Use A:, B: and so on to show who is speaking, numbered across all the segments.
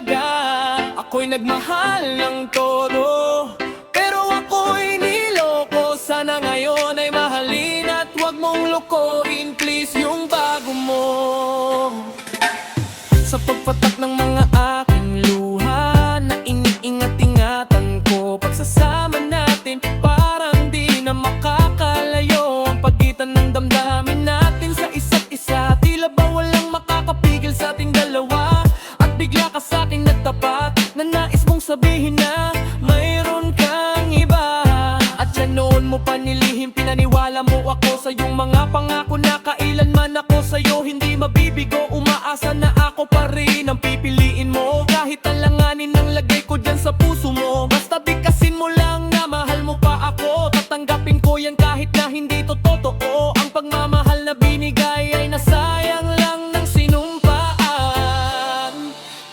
A: talaga. Ako'y nagmahal ng todo, pero ako'y niloko. Sana ngayon ay mahalin at huwag mong lokohin, please, yung bago mo. Sa pagpatak ng mga aking luha na iniingat-ingatan ko, pagsasama natin parang di na makakalayo. Ang pagitan ng damdamin natin sa isa't isa, tila ba walang makakapigil sa ating dalawa. At bigla ka sa'king nagtapat na nais mong sabihin na mayroon kang iba. At yan noon mo pa nilihim, pinaniwala mo ako sa iyong mga pangako na kailanman ako sa'yo hindi mabibigo. Umaasa na ako pa rin ang pipiliin mo, kahit alanganin ang lagay ko dyan sa puso mo. Basta bigkasin mo lang na mahal mo pa ako, tatanggapin ko yan kahit na hindi to totoo. Ang pagmamahal na binigay ay nasayang lang ng sinumpaan.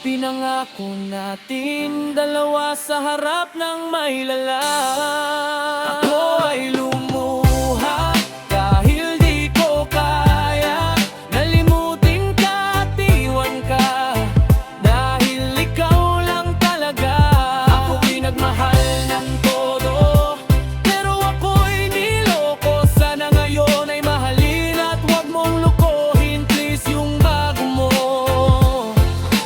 A: Pinangako natin dalawa sa harap ng may lalang. Ako ay lumuha dahil di ko kaya nalimutin ka at iwan ka, dahil ikaw lang talaga. Ako'y nagmahal ng todo, pero ako'y niloko. Sana ngayon ay mahalin at huwag mong lokohin, please, yung bago mo.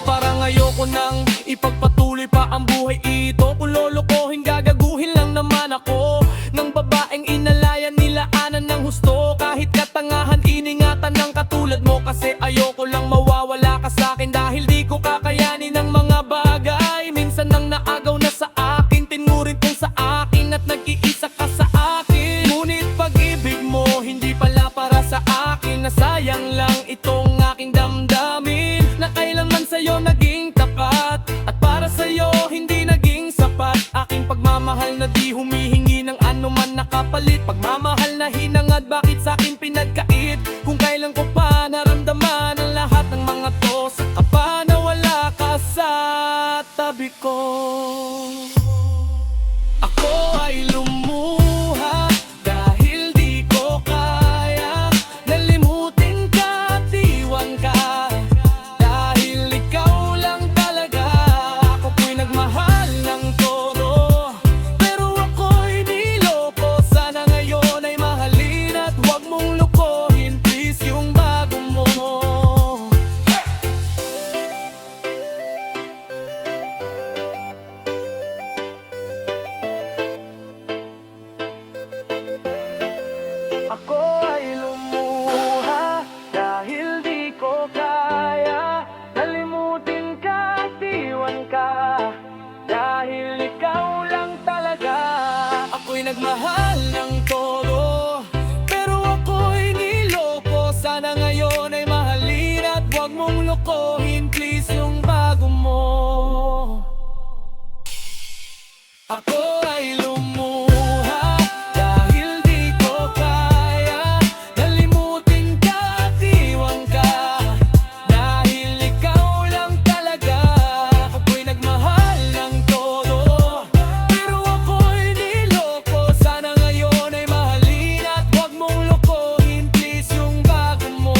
A: Parang ayoko nang ipagpatuloy pa ang buhay ito. Kung lolokohin, gagaguhin lang naman ako ng babaeng inalayan, nilaanan ng husto. Kahit katangahan, iningatan ng katulad mo. Kasi ayoko lang mawawala ka sa'kin, dahil di ko kakayanin ang mga bagay. Minsan nang naagaw na sa akin, tinurin kong sa akin at nag-iisa ka sa akin. Ngunit pag-ibig mo hindi pala para sa akin. Nasayang lang itong aking damdamin na kailanman sa'yo naging tapat, at para sa'yo hindi naging sapat. Aking pagmamahal na di humihingi ng anuman na kapalit. Pagmamahal na hinangad, bakit sa'kin pinagkait? Kung kailan ko pa naramdaman ang lahat ng mga to, saka pa nawala ka sa tabi ko. Ako ay lumuha dahil di ko kaya nalimutin ka at iwan ka, dahil ikaw lang talaga. Ako po'y nagmahal ng todo, pero ako'y niloko. Sana ngayon ay mahalin at huwag mong lokohin, please, yung bago mo. Ako ay lumuha dahil di ko kaya nalimutin ka at iwan ka, dahil ikaw lang talaga. Ako'y nagmahal ng todo, pero ako'y niloko. Sana ngayon ay mahalin at huwag mong lokohin, please, yung bago mo. Ako ay lumuha dahil di ko kaya nalimutin ka at iwan ka, dahil ikaw lang talaga. Ako'y nagmahal ng todo, pero ako'y niloko. Sana ngayon ay mahalin at huwag mong lokohin, please, yung bago mo.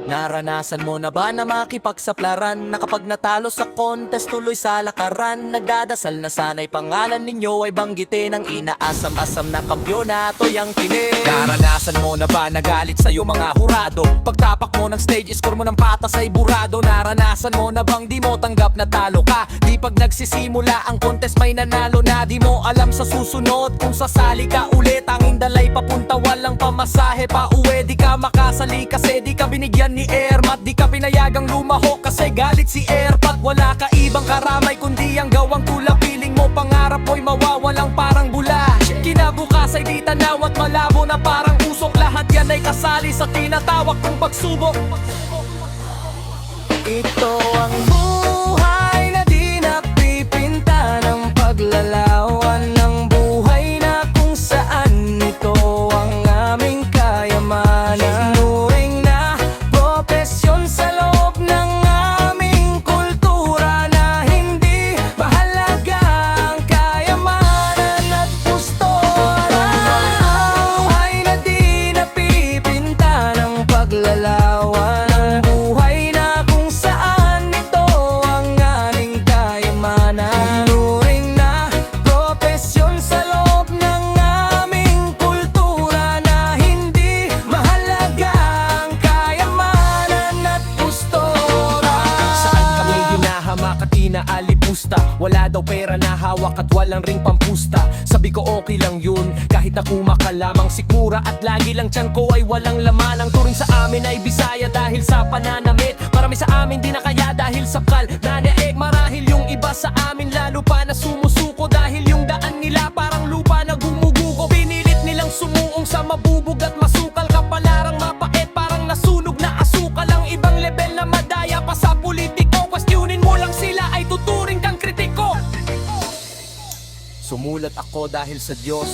A: Naranasan mo na ba na makipagsaplaran, na kapag natalo sa contest tuloy sa lakaran? Nagdadasal na sana'y pangalan ninyo ay banggitin ang inaasam-asam na kampyonato yang tinig. Naranasan mo na ba nagalit sa'yo mga hurado? Pagtapak mo ng stage, score mo ng patas ay burado. Naranasan mo na bang di mo tanggap na talo ka? Di pag nagsisimula ang contest may nanalo na. Di mo alam sa susunod kung sasali ka ulit. Tanging dalay papunta, walang pamasahe pa uwi. Di ka makasali kasi di ka binigyan ni Airmat. Di ka pinayagang lumaho kasi galit si Airpat. Wala ka ibang karamay kundi ang gawang tulak. Piling mo pangarap mo'y mawawalang parang bula. Kinabukas ay di tanaw at malabo na parang uso. usok. Lahat yan ay kasali sa tinatawag kong pagsubok. Ito ang buhay na di napipinta ng paglalawan, ng buhay na kung saan ito ang aming kayamanan. Tinuring na propesyon sa loob ng aming kultura na hindi mahalaga ang kayamanan at gusto. Buhay na di napipinta ng paglalawan, ng buhay na kung saan ito ang aming kayamanan. Tinuring na propesyon sa loob ng aming kultura na hindi mahalaga ang kayamanan at gustora. Saan kami hinahamak at inaalipusta? Wala daw pera na hawak at walang ring pampusta. Sabi ko okay lang yun, kahit na kumaka lamang sikmura at lagi lang tiyan ko ay walang laman. Ang turing sa amin ay Bisaya dahil sa pananamit. Marami sa amin di na kaya dahil sa kal na daig. Marahil yung iba sa amin lalo pa na sumusuko dahil yung daan nila parang lupa na gumuguko. Pinilit nilang sumuong sa mabubog at masukal, kapalarang mapait parang nasunog na asukal. Ang ibang level na madaya pa sa politiko, questionin mo lang sila ay tuturing kang kritiko. Sumulat ako dahil sa Diyos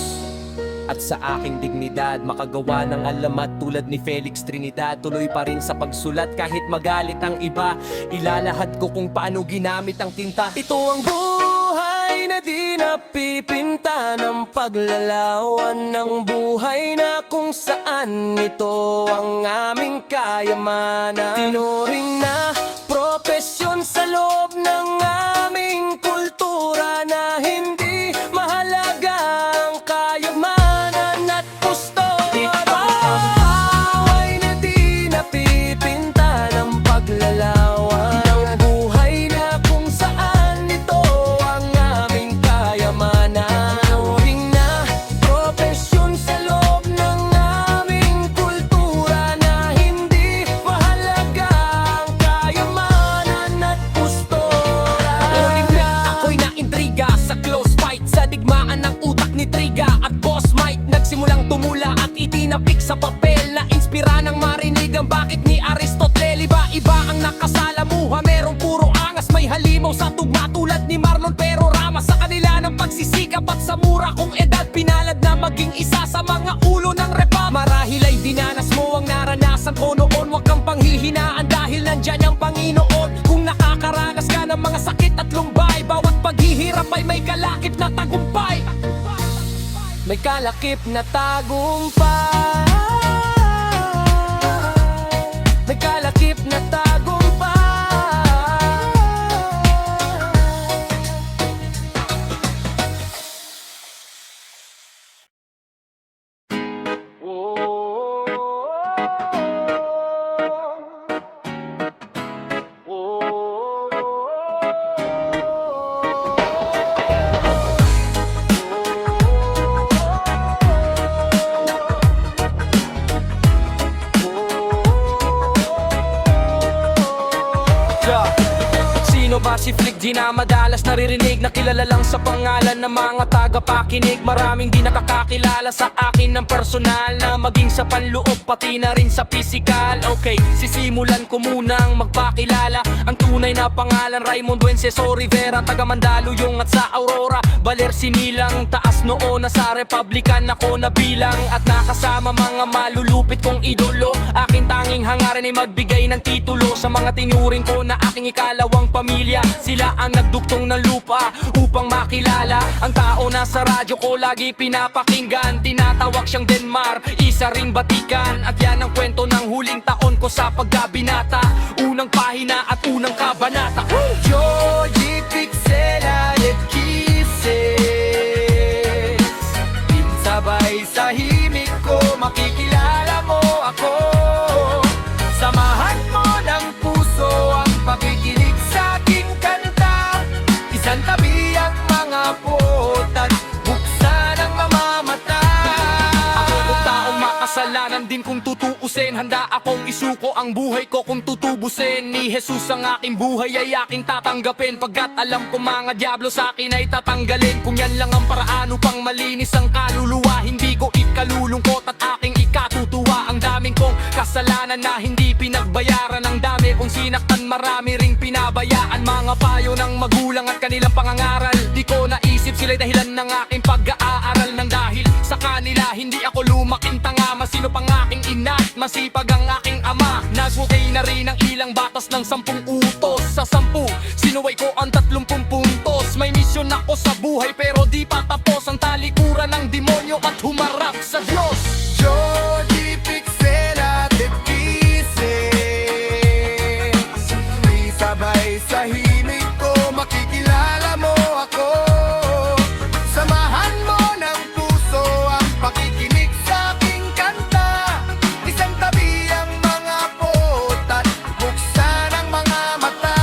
A: at sa aking dignidad, makagawa ng alamat tulad ni Felix Trinidad. Tuloy pa rin sa pagsulat kahit magalit ang iba. Ilalahad ko kung paano ginamit ang tinta. Ito ang buhay na di napipinta ng paglalawan, ng buhay na kung saan ito ang aming kayamanan. Tinuring na propesyon sa loob ng aming kultura na hindi mahalaga ang kayamanan at gusto. Buhay na di napipinta ng paglalawan, ng buhay na kung saan ito ang aming kayamanan. Tinuring na propesyon sa loob ng aming kultura na hindi mahalaga ang kayamanan at gusto. Ako'y naintriga sa close fight, sa digmaan ng utak ni Triga at Boss Mike. Nagsimulang tumula at itinapik sa papel, na inspira ng marinig ang bakit ni Aristotle. Iba ang nakasalamuha, merong puro angas, may halimaw sa tugma tulad ni Marlon pero Rama. Sa kanila ng pagsisikap at sa mura kong edad, pinalad na maging isa sa mga ulo ng repa. Marahil ay dinanas mo ang naranasan ko noon, wag kang panghihinaan dahil nandyan ang Panginoon. Kung nakakaranas ka ng mga sakit at lumbay, bawat paghihirap ay may kalakip na tagumpay. May kalakip na tagumpay. May kalakip na tagumpay. Sino ba si Flick? Di na madalas naririnig, nakilala lang sa pangalan ng mga tagapakinig. Maraming di nakakakilala sa akin ng personal, na maging sa panloob pati na rin sa physical. Okay, sisimulan ko munang magpakilala. Ang tunay na pangalan Raymond Wenceso Rivera, taga Mandaluyong at sa Aurora Baler Sinilang. Taas noo na sa Republican ako nabilang, at nakasama mga malulupit kong idolo. Aking tanging hangarin ay magbigay ng titulo sa mga tinuring ko na aking ikalawang pamilya. Sila ang nagduktong ng lupa upang makilala ang tao na sa radyo ko lagi pinapakinggan. Tinatawag siyang Denmar, isa ring batikan. At yan ang kwento ng huling taon ko sa pagkabinata, unang pahina at unang kabanata. Joji Pixela et Kisses, sabay sa himig ko makikilala mo ako. Samahan mo ng puso ang pakikinig sa aking kanta. Isang tabi ang mga pot at buksan ang mamamata. Ako kung taong makasalanan din kung tutuusin, handa akong isuko ang buhay ko kung tutubusin. Ni Jesus ang aking buhay ay aking tatanggapin, pagkat alam ko mga diablo sa akin ay tatanggalin. Kung yan lang ang paraan upang malinis ang kaluluwa, hindi ko ikalulungkot at aking ikatutuwa. kong kasalanan na hindi pinagbayaran. Ang dami kong sinaktan, marami ring pinabayaan. Mga payo ng magulang at kanilang pangangaral, di ko naisip sila'y dahilan ng aking pag-aaral. Nang dahil sa kanila hindi ako lumaking tanga. Masino pang aking ina at masipag ang aking ama. Nagwukay na rin ang ilang batas ng 10 utos. Sa 10, sinuway ko ang 30 puntos. May misyon ako sa buhay pero di pa tapos. Ang talikuran ng demonyo at humarap sa Diyos.
B: Jody Pixela de Kisses, sabay sa himig ko, makikilala mo ako. Samahan mo ng puso ang pakikinig sa aking kanta. Isang tabi ang mga pot at buksan ang mga mata.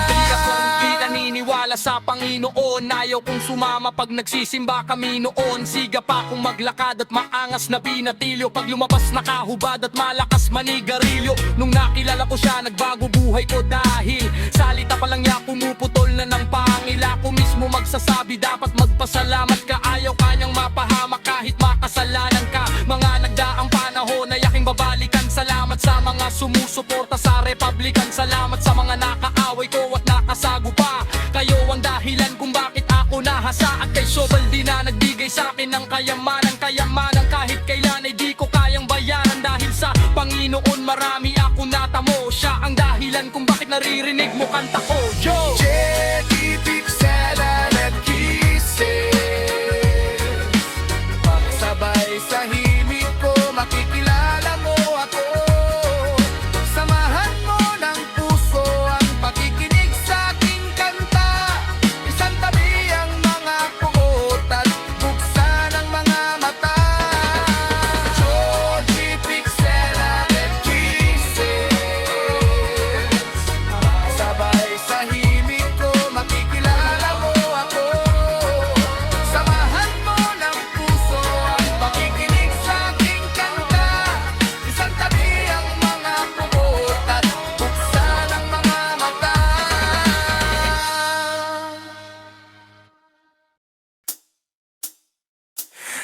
A: Di akong di naniniwala sa Panginoon. Ayaw kong sumama pag nagsisimba kami noon. Siga pa akong maglakad at maangas na binatilyo. Pag lumabas nakahubad at malakas manigarilyo. Nung nakilala ko siya, nagbago buhay ko dahil salita pa lang niya pumuputol na ng pangil. Ako mismo magsasabi dapat magpasalamat ka. Ayaw kanyang mapahamak kahit makasalanan ka. Mga nagdaang panahon na yaking babalikan. Salamat sa mga sumusuporta sa Republican. Salamat sa mga nakaaway ko at nakasago pa. Kayo ang dahilan kung bakit ako nahasa. At kay Sobaldi na nagbigay sa akin ng kayamanan. Kayamanan kahit kailan ay di ko kayang bayaran. Dahil sa Panginoon marami ako natamo. Siya ang dahilan kung bakit naririnig mo kanta ko. Yo!
B: Jody Pixela de Kisses, sabay sa himig ko, makikilala mo ako. Samahan mo ng puso ang pakikinig sa aking kanta. Isang tabi ang mga puot at buksan ang mga mata. Jody Pixela de Kisses, sabay sa himig ko, makikilala mo ako. Samahan mo ng puso ang pakikinig sa aking kanta. Isang tabi ang mga puot at buksan ang mga mata.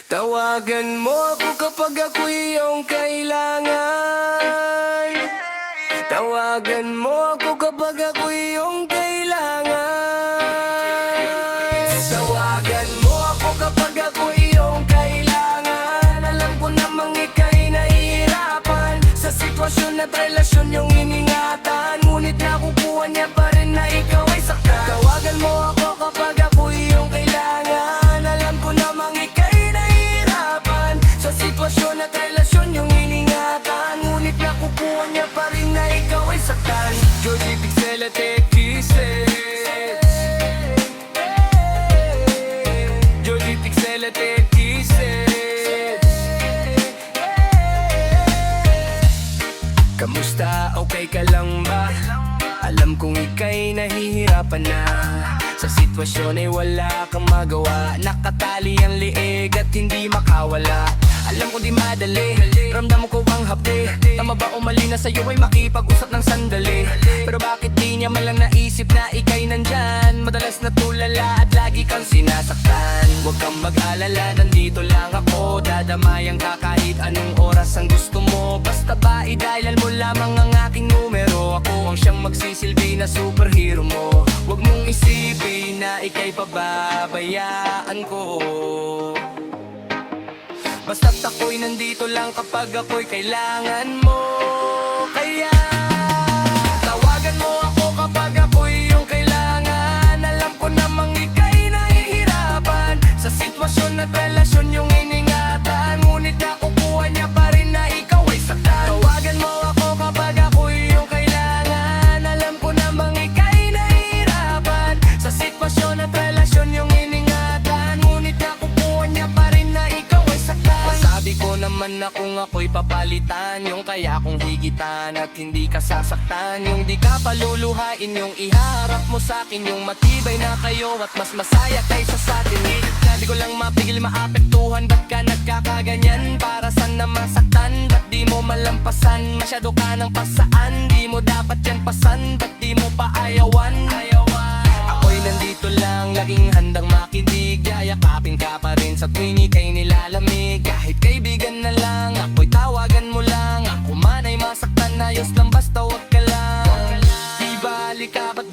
A: Tawagan mo ako kapag ako'y iyong kailangan. Tawagan mo ako kapag ako'y iyong kailangan. Tawagan mo ako kapag ako'y iyong kailangan. Alam ko namang ika'y nahihirapan sa sitwasyon at relasyon yung iningatan. Ngunit nakukuha niya pa rin na ikaw ay saktan. Tawagan mo ako kapag ako'y iyong kailangan. Alam ko namang ika'y nahihirapan sa sitwasyon at relasyon yung iningatan. Ngunit nakukuha niya pa rin na ikaw ay saktan. Jody Pixela de Kisses, Jody Pixela de Kisses. Kamusta? Okay ka lang ba? Alam kong ika'y nahihirapan na sa sitwasyon ay wala kang magawa. Nakatali ang liig at hindi makawala. Alam ko di madali, ramdam ko ang hapde. Tama ba o mali na sa'yo ay makipag-usap ng sandali? Pero bakit di niya man lang naisip na ika'y nandyan? Madalas natulala at lagi kang sinasaktan. Huwag kang mag-alala, nandito lang ako. Dadamayan ka kahit anong oras ang gusto mo. Basta ba i-dial mo lamang ang aking numero. Ako ang siyang magsisilbi na superhero mo. Huwag mong isipin na ika'y pababayaan ko. Basta't ako'y nandito lang kapag ako'y kailangan mo. Kaya tawagan mo ako kapag ako'y iyong kailangan. Alam ko namang ika'y nahihirapan sa sitwasyon at relasyon yung iningatan. Ngunit nakukuha niya pa rin na ikaw ay saktan. Tawagan mo ako kapag ako'y iyong kailangan. Alam ko namang ika'y nahihirapan sa sitwasyon at relasyon yung iningatan. Ngunit nakukuha niya pa rin na ikaw ay saktan. Sabi ko naman na kung ako'y papalitan, yung kaya kong higitan at hindi ka sasaktan. Yung di ka paluluhain, yung iharap mo sa'kin, yung matibay na kayo at mas masaya kaysa sa'tin. Di ko lang mapigil maapektuhan, ba't ka nagkakaganyan? Para saan na masaktan, ba't di mo malampasan? Masyado ka ng pasaan, di mo dapat yan pasan. Ba't di mo pa ayawan? Ako'y nandito lang, laging handang makinig. Yayakapin ka pa rin sa tuwing ika'y nilalamig. Kahit kaibigan na lang, ako'y tawagan mo lang.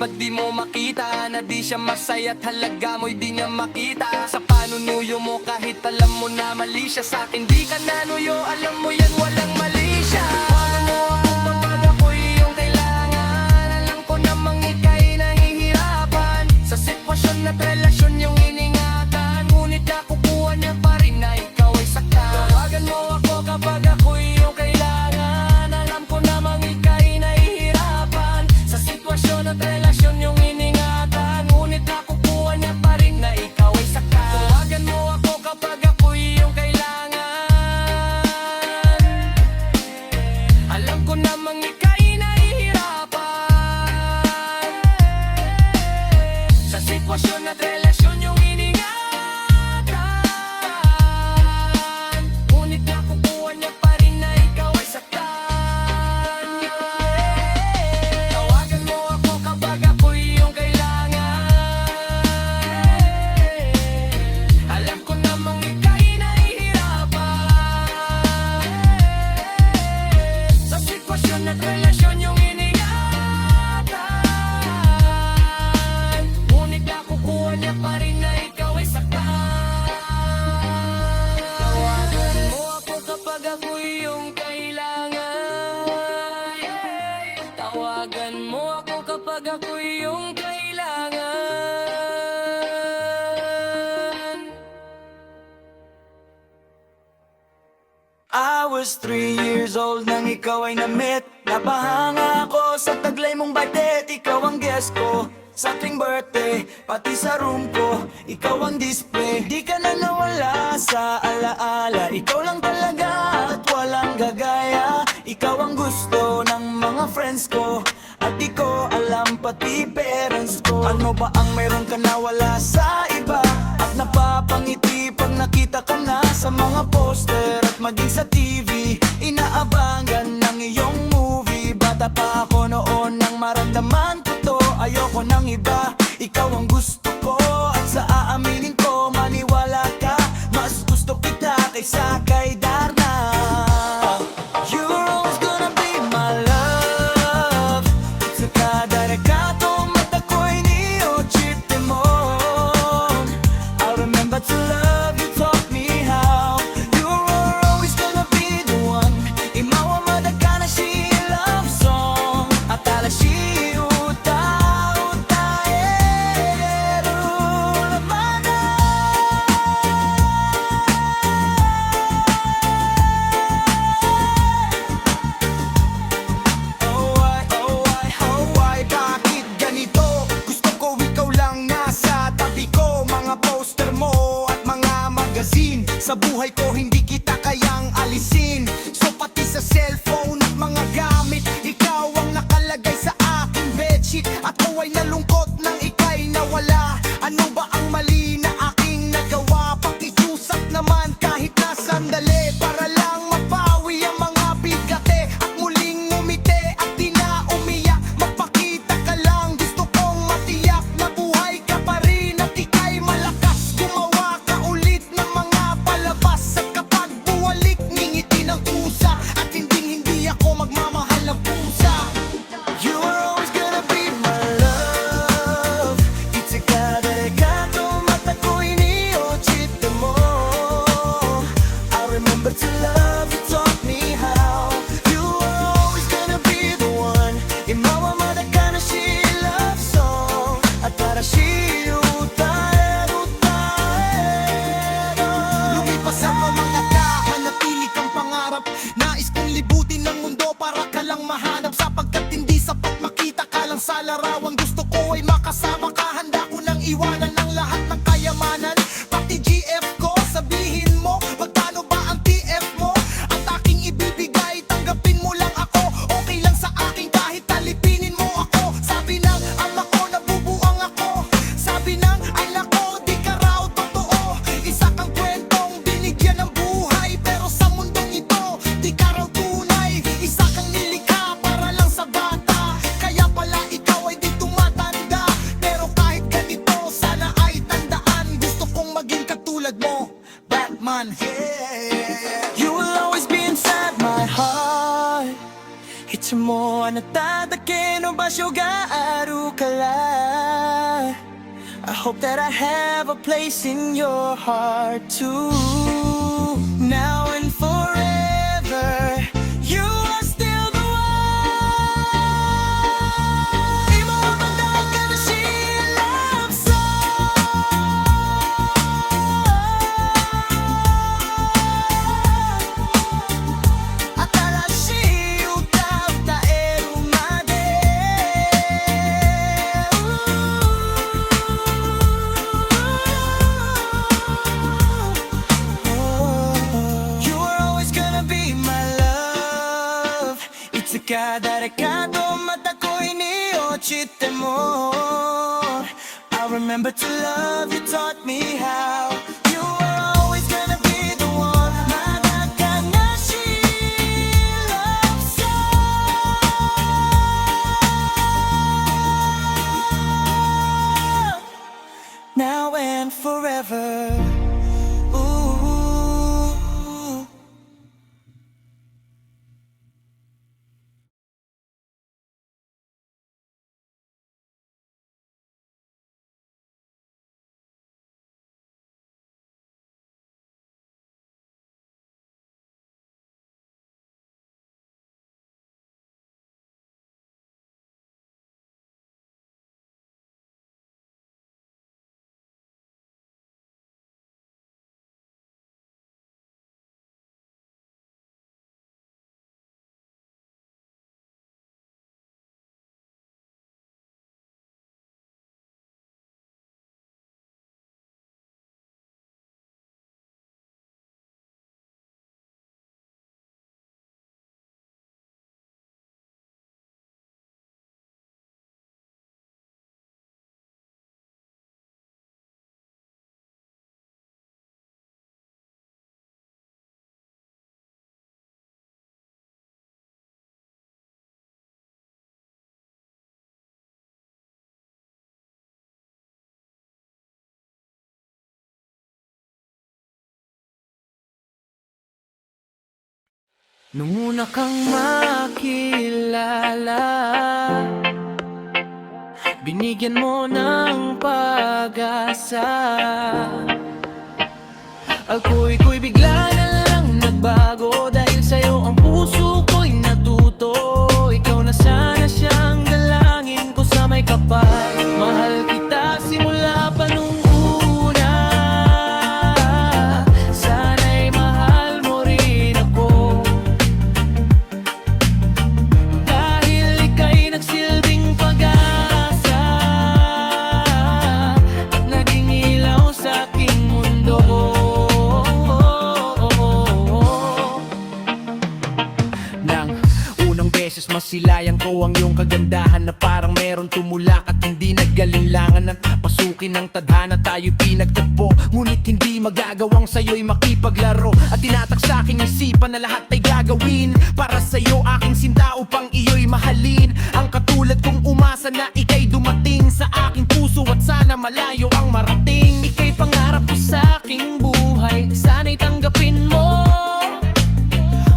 A: ba't di mo makita na di siya masaya at halaga mo'y di niya makita? Sa panunuyo mo kahit alam mo na mali siya, sa'kin di ka nanuyo, alam mo yan walang mali siya. Paano mo ako kapag ako'y iyong kailangan? Alam ko namang ika'y nahihirapan sa sitwasyon at relasyon yung iningatan, ngunit nakukuha niya pa rin na ikaw ay saktan. Tawagan mo ako kapag ako'y iyong kailangan. Alam ko namang ika'y nahihirapan sa sitwasyon at relasyon yung iningatan, ngunit nakukuha niya pa rin na ikaw ay saktan. Tawagan mo ako kapag ako'y iyong kailangan. Alam ko namang ika'y nahihirapan sa sitwasyon at relasyon yung iningatan, ngunit nakukuha niya pa rin na ikaw ay saktan. Tawagan mo ako kapag ako'y iyong kailangan. Alam ko namang ika'y nahihirapan sa sitwasyon at relasyon yung iningatan, ngunit nakukuha niya pa rin na ikaw ay saktan. Tawagan mo ako kapag ako'y iyong kailangan. Tawagan mo ako kapag ako'y iyong kailangan.
C: I was 3 years old nang ikaw ay na-meet. Napahanga ako sa taglay mong batet. Ikaw ang guest ko sa aking birthday, pati sa room ko, ikaw ang display. Di ka na nawala sa alaala, ikaw lang talaga at walang gagaya. Ikaw ang gusto ng mga friends ko, at di ko alam pati parents ko. Ano ba ang meron ka na wala sa iba, at napapangiti pag nakita ka na sa mga poster at maging sa TV. Inaabangan ng iyong movie. Bata pa ako noon nang maramdaman ko to. Ayoko ng iba, ikaw ang gusto ko. At sa aaminin ko, maniwala ka, mas gusto kita kaysa kay Darna. You're always gonna be my love. Sa kada rekato, mata ko'y niyochite mo. I'll remember to love you, taught me how. You're always gonna be the one. Imawa madagana si love song. Atala si
B: sa buhay ko, hindi kita kayang alisin. So pati sa cellphone at mga gamit, ikaw ang nakalagay sa aking bedsheet. Ako ay nalungkot nang ika'y nawala. Ano ba ang mali na aking nagawa? Pakiusap naman kahit na sandali, para lang mapawi ang mga bigate at muling ngumiti at di na umiyak. Magpakita ka lang, gusto kong matiyak na buhay ka pa rin at ika'y malakas. Gumawa ka ulit ng mga palabas, at kapag buwalik, ngingiti ng kusa, at hindi ako magmamahal ng pusa.
C: You are always gonna be my love. Itse kada rekato, mata ko'y niyochite mo. I'll remember to love you, taught me how. You are always gonna be the one. Imawa madagana si love song. At para si utaero.
B: Lumipas ang mga taon, natili kang pangarap. Nais kong libutin ng mundo para ka lang mahanap, sapagkat hindi sapat makita ka lang sa larawan. Gusto ko ay makasama ka, handa ko nang iwanan ng lahat ng kayamanan, pati GF ko. Sabihin mo, magkano ba ang TF mo? At aking ibibigay, tanggapin mo lang ako. Okay lang sa akin kahit talipinin mo ako. Sabi ng ama ko, nabubuang ako. Sabi ng ala ko, di ka raw totoo. Isa kang kwentong binigyan ng buhay, pero sa mundong ito, di ka raw tunay. Isa kang nilikha para lang sa bata, kaya pala ikaw ay di tumatanda. Pero kahit ganito, sana ay tandaan, gusto kong maging katulad mo, Batman.
C: You will always be inside my heart. Itse mo はあなただけの場所があるから I hope that I have a place in your heart too. Now and forever, you are still the one. 今はまだ悲しい love song 新しい歌歌えるまで You are always gonna be my love いつか誰かとまた恋に落ちても I'll remember to love you taught me how You are always gonna be the one まだ悲しい love song Now and forever Ooh.
A: Nung una kang makilala, binigyan mo ng pag-asa. Ako'y bigla na lang nagbago dahil sa'yo ang puso ko'y natuto. Ikaw na sana siyang dalangin ko sa may kapal. Mahal kita simula pa nung una. Sana'y mahal mo rin ako. Dahil ika'y nagsilbing pag-asa at naging ilaw sa aking mundo. Nang unang beses masilayan ko ang iyong kagandahan, na parang meron tumulak at hindi nagalinlangan. At pasukin ng tadhana tayo'y pinagtagpo, ngunit hindi magagawang sa'yo'y makipaglaro. At tinatak sa aking isipan na lahat ay gagawin para sa'yo aking sinta upang iyo'y mahalin. Ang katulad kong umasa na ika'y dumating sa aking puso at sana malayo ang marating. Ika'y pangarap ko sa aking buhay, sana'y tanggapin mo.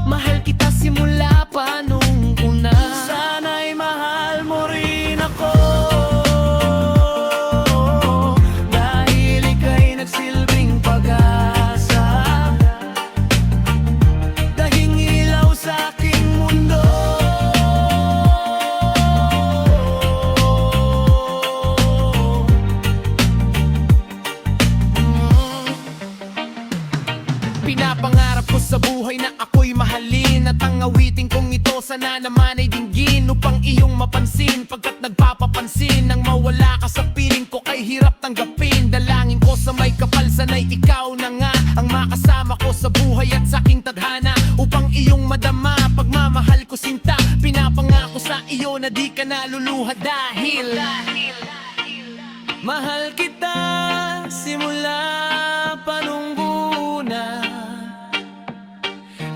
A: Mahal kita simula pa nung una. Sana'y mahal mo rin ako. Dahil ika'y nagsilbing pag-asa, dahing ilaw sa aking mundo. Pinapangarap ko sa buhay na ako'y mahalin, at ang awitin kong ito sana naman ay dinggin upang iyong mapansin. Pagkat nagpapapansin nang mawala ka sa piling ko, kay hirap tanggapin. Dalangin ko sa may kapal, sana'y ikaw na nga ang makasama ko sa buhay at sa aking tadhana, upang iyong madama pagmamahal ko sinta. Pinapangako sa iyo na di ka naluluha dahil mahal kita simula pa nung una.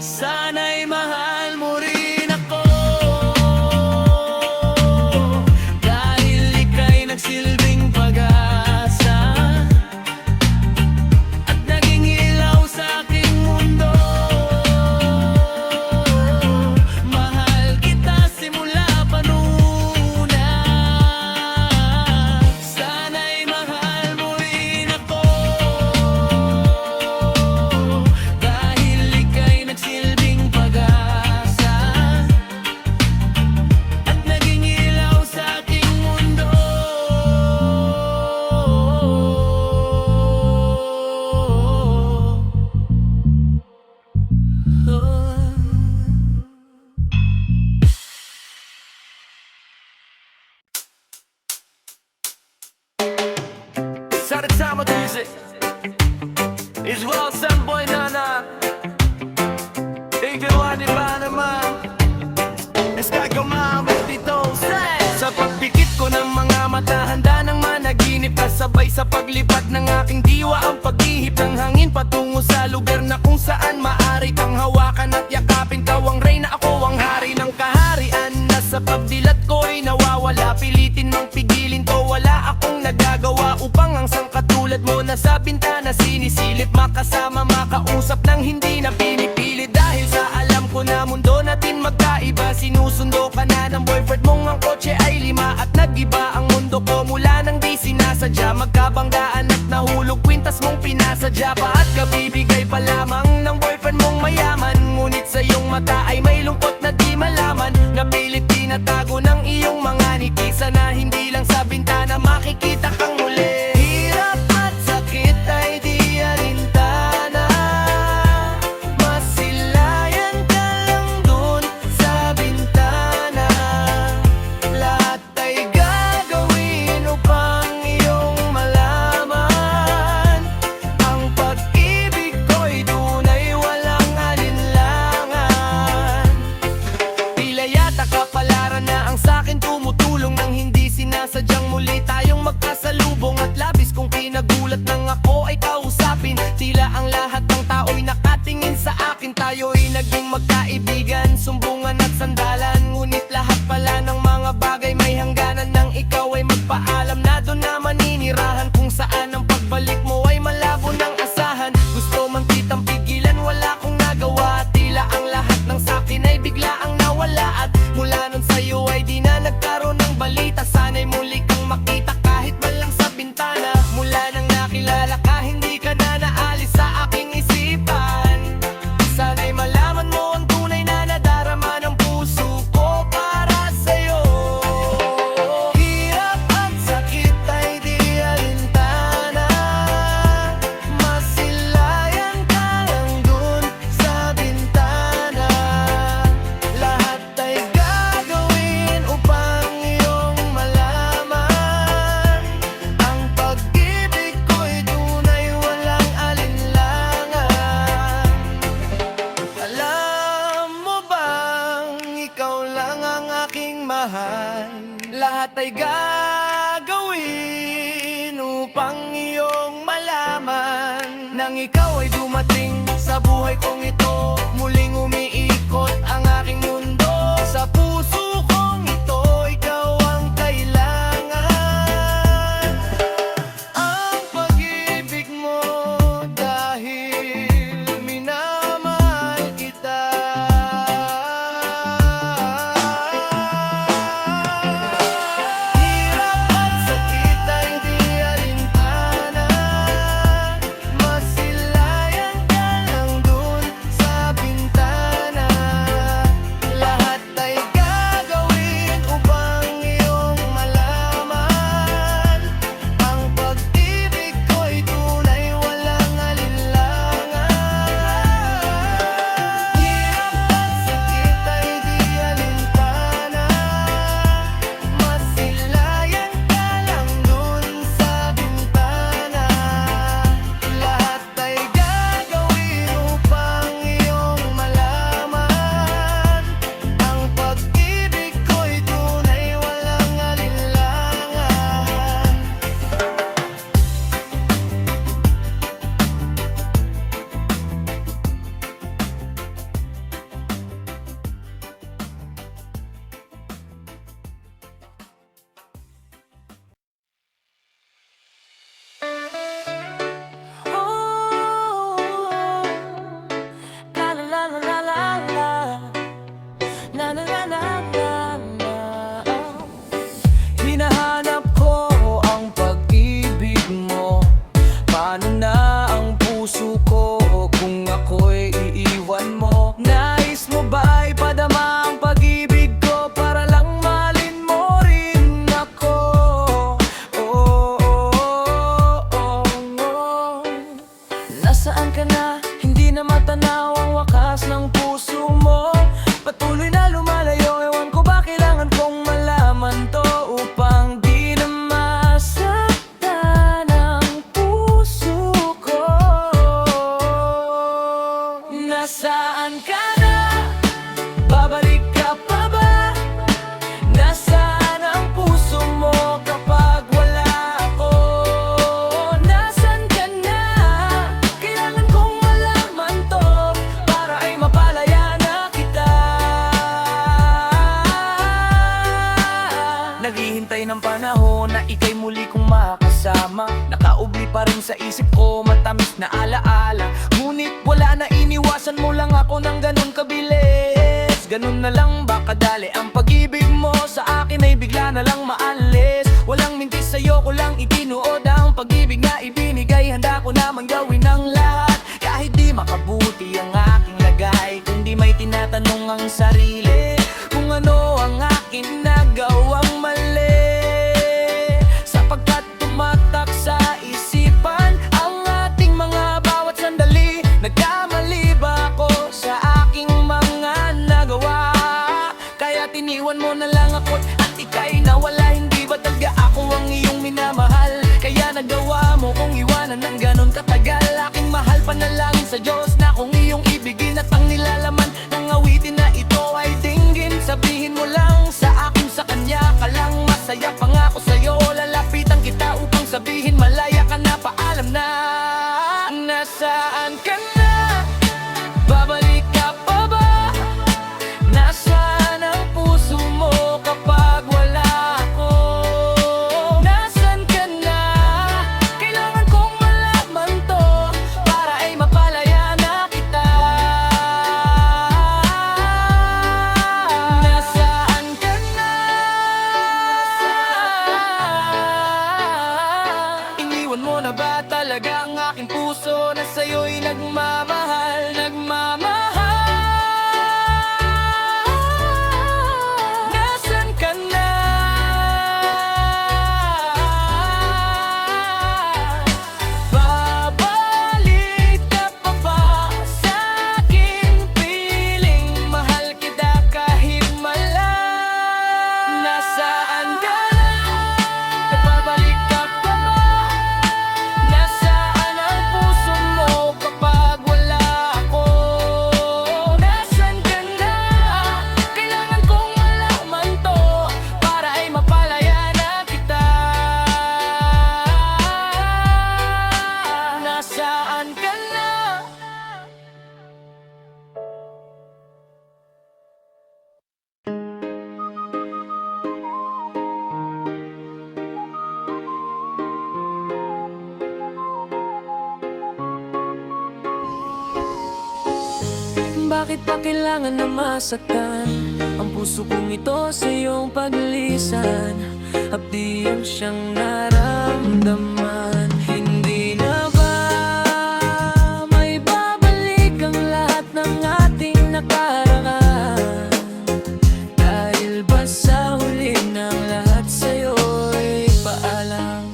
A: Sana'y mahal mo rin ako. Dahil ika'y nagsilbing pag-asa at naging ilaw sa aking mundo. Mahal kita simula out of time with music. Is well, some boy Nana. Ikaw di ba naman? Eskagamahan dito sa pagpikit ko ng mga mata, handa ng managinip, kasabay sa paglipad ng aking diwa ang paghihip ng hangin patungo sa lugar na kung saan maaari kang hawakan at yakapin. Tawang reyna, ako ang hari ng kaharian. Nasa pagdilat ko'y nawawala, pilitin mang pigilin ko, wala akong nagagawa upang ang sangkatulad mo na sa bintana sinisilip, makasama, makausap ng hindi na pinipilit. Dahil sa alam ko na mundo natin magkaiba, sinusundo ka na ng boyfriend mong ang kotse ay 5 at nag-iba ang mundo ko mula nang di sinasadya. Magkabanggaan at nahulog, kwintas mong pinasadya pa at kabibigay pa lamang ng boyfriend mong mayaman. Ngunit sa iyong mata ay may lungkot na di malaman, napilit tinatago ng iyong mga ngiti. Sana hindi lang sa bintana makikita kang muli. Hirap at sakit ay di alintana, masilayan ka lang dun sa bintana. Lahat ay gagawin upang iyong malaman, ang pag-ibig ko'y dunay walang alinlangan. Tila yata kapalaran na ang sakin tumutulong nang hindi sinasadyang muli tayong magkasalubong, at labis kong pinagulat nang ako ay kausapin. Tila ang lahat ng tao'y nakatingin sa akin, tayo'y naging magkaibigan, sumbungan at sandalan. Ngunit lahat pala ng mga bagay may hangganan, nang ikaw ay magpaalam na doon na maninirahan, kung saan ang pagbalik mo ay malabo ng asahan. Gusto man kitang pigilan, wala kong nagawa, tila ang lahat ng sakin ay bigla ang nawala. At mula nun sa'yo ay di na nagkaroon ng balita, sana'y muli kang makita kahit man lang sa bintana. Mula nang nakilala ka, hindi ka na naalis sa aking isipan. Sana'y malaman mo ang tunay na nadarama ng puso ko para sa'yo. Hirap at sakit ay di alintana, masilayan ka lang dun sa bintana. Lahat ay gagawin upang iyong malaman, ang pag-ibig ko'y tunay walang alinlangan. Alam mo bang ikaw lang ang aking mahal? Lahat ay gagawin upang iyong malaman, nang ikaw ay dumating sa buhay kong ito, muling umiikot ang aking mundo. Sa puso kong ito, ikaw ang kailangan, ang pag-ibig mo dahil minamahal kita. Hirap at sakit ay di alintana, masilayan ka lang dun sa bintana. Lahat
C: Naghihintay ng panahon na ika'y muli kong makasama. Nakaubli pa rin sa isip ko matamis na alaala. Ngunit wala na, iniwasan mo lang ako ng ganun kabilis. Ganun na lang ba kadali ang pag-ibig mo sa akin ay bigla na lang maalis. Walang mintis sa'yo ko lang itinuod ang pag-ibig na ibinigay. Handa ko naman gawin ang lahat kahit di makabuti ang aking lagay. Kung di may tinatanong ang sarili kung ano ang aking nagawang mali, sapagkat tumatak sa isipan ang ating mga bawat sandali. Nagkamali ba ako sa aking mga nagawa? Kaya tiniwan mo na lang ako at ika'y nawala. Hindi ba talaga ako ang iyong minamahal? Kaya nagawa mo kong iwanan ng ganon katagal. Aking mahal panalangin sa Diyos na kung iyong ibigin at ang nilalaman ng awitin na ito ay dinggin. Sabihin mo lang sa akin sa kanya ka lang masaya. Pangako sa'yo lalapitan kita upang sabihin malaya ka na, paalam na. Nasaan ka na? Babalik ka pa ba? Nasaan ang puso mo kapag wala ako? Nasaan ka na? Kailangan kong malaman to para ay mapalaya na kita. Nasaan ka na? Iniwan mo na ba talaga ang aking puso na sa'yo'y nagmamahal, nagmamahal? Nasaan ka na? Babalik ka pa ba sa aking piling? Mahal kita kahit malang. Nasaan ka na? Babalik ka pa ba? Nasaan ang puso mo kapag wala ako? Nasaan ka na? Kailangan kong malaman to para ay mapalaya na kita. Nasaan ka na? Bakit pa kailangan na masaktan ang puso kong ito sa iyong paglisan? Hapdi ang siyang naramdaman. Hindi na ba may babalik ang lahat ng ating nakaraan? Dahil ba sa huli ng lahat sa'yo'y paalam?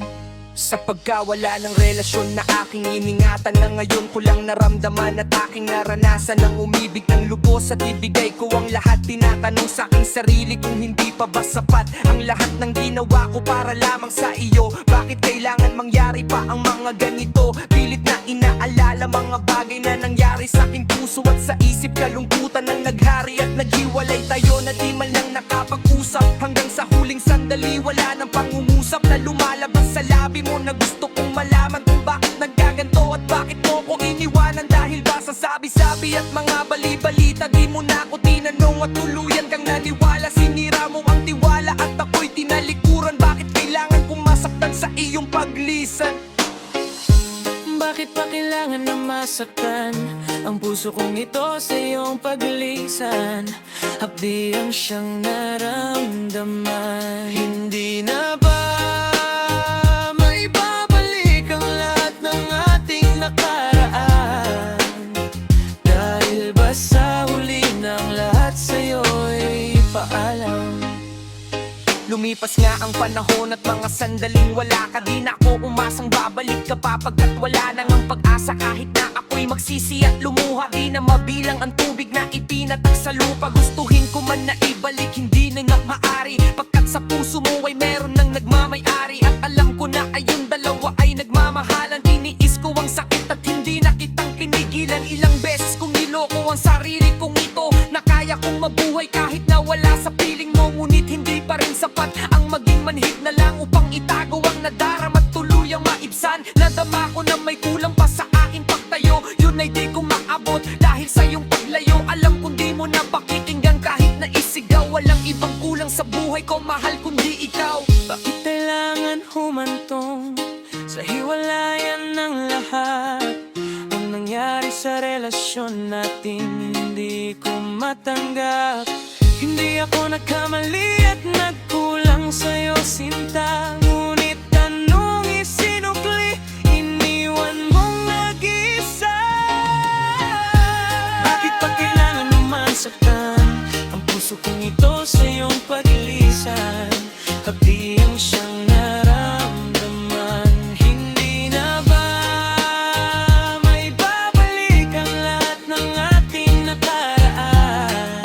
C: Sa pagkawala ng relasyon na aking iningatan, na ngayon ko lang naramdaman at aking naranasan ng umibig ng lubos at ibigay ko ang lahat. Tinatanong sa aking sarili kung hindi pa ba sapat ang lahat ng ginawa ko para lamang sa iyo. Bakit kailangan mangyari pa ang mga ganito? Pilit na inaalala mga bagay na nangyari sa aking puso at sa isip. Kalungkutan ang naghari at naghiwalay tayo na di man lang nakapag-usap. Hanggang sa huling sandali wala nang pangungusap na lumalabas sa labi mo na gusto kong malaman kung bakit nagkaganto at bakit mo ko iniwanan. Dahil ba sa sabi-sabi at mga bali-balita di mo na ako tinanong at tuluyan kang naniwala. Sinira mo ang tiwala at ako'y tinalikuran. Bakit kailangan kong masaktan sa iyong paglisan? Bakit pa kailangan na masaktan ang puso kong ito sa iyong paglisan? Hapdi ang siyang naramdaman. Hindi na ba may babalik ang lahat ng ating nakaraan? Dahil ba sa huli ng lahat sa'yo'y paalam? Lumipas nga ang panahon at mga sandaling wala ka. Di na ako umasang babalik ka pa pagkat wala nang ang pag-asa. Kahit na ako'y magsisi at lumuha, di na mabilang ang tubig na itinatak sa lupa. Gustuhin ko man na ibalik, hindi na nga maari, pagkat sa puso mo ay meron nang nagmamay-ari. At alam ko na ayun dalawa ay nagmamahalan. Tiniis ko ang sakit at hindi na kitang pinigilan. Ilang beses kong niloko ang sarili kong ito na kaya kong mabuhay kahit na wala sa piling mo. Ngunit hindi pa rin sapat ang maging manhid na lang upang itago ang nadarama't tuluyang maibsan. Nadama ko na may kulang pa sa aking pagtayo, yun ay di ko maabot dahil sa iyong paglayo. Alam kong di mo na pakikinggan kahit na isigaw. Walang ibang kulang sa buhay ko, mahal, kundi kundi ikaw.
A: Bakit kailangan humantong sa hiwalayan ng lahat? Ang nangyari sa relasyon natin hindi ko matanggap. Hindi ako nagkamali at nagkulang sa'yo, sinta. Ngunit tanong isinukli, iniwan mong nag-isa. Bakit pa kailangan naman saktan ang puso kong ito sa iyong pag-ilisan? Hapdi ang siyang naramdaman. Hindi na ba may babalik ang lahat ng ating nakaraan?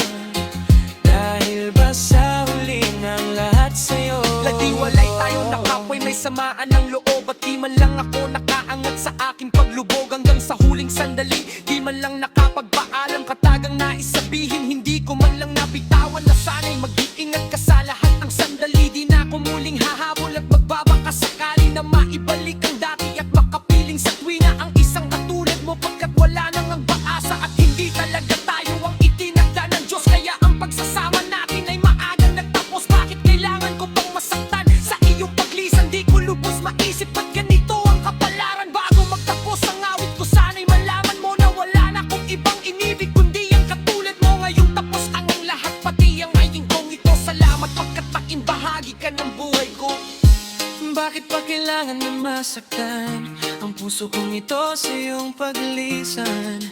A: Dahil ba sa huli ng lahat sa'yo?
C: Nagdiwalay tayo na kapwa'y may samaan ng loob. At di man lang ako nakaangat sa aking paglubog. Hanggang sa huling sandali, di man lang nakapagpaalam. Katagang nais sabihin, hindi ko man lang nabitawan na sana'y mag-iingat ka sa lahat ng sandali. Di na ako muling hahabol at magbabaka sakali na maibalik ang dati at makapiling sa tuwina ang isang katulad mo. Pagkat wala nang ang paasa at hindi talaga tayo ang itinakda ng Diyos. Kaya ang pagsasama natin ay maagang nagtapos. Bakit kailangan ko pang masaktan sa iyong paglisan? Di ko lubos maisip ba't ganito ang kapalaran. Bago magtapos ang awit ko, sana'y malaman mo na wala na akong ibang inibig kundi ang katulad mo. Ngayong tapos ang lahat, pati ang ngayong kong ito. Salamat pagkat naging bahagi ka ng buhay ko.
A: Bakit pa kailangan na masaktan ang puso kong ito sa iyong paglisan?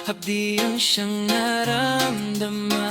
A: Hapdi ang siyang naramdaman.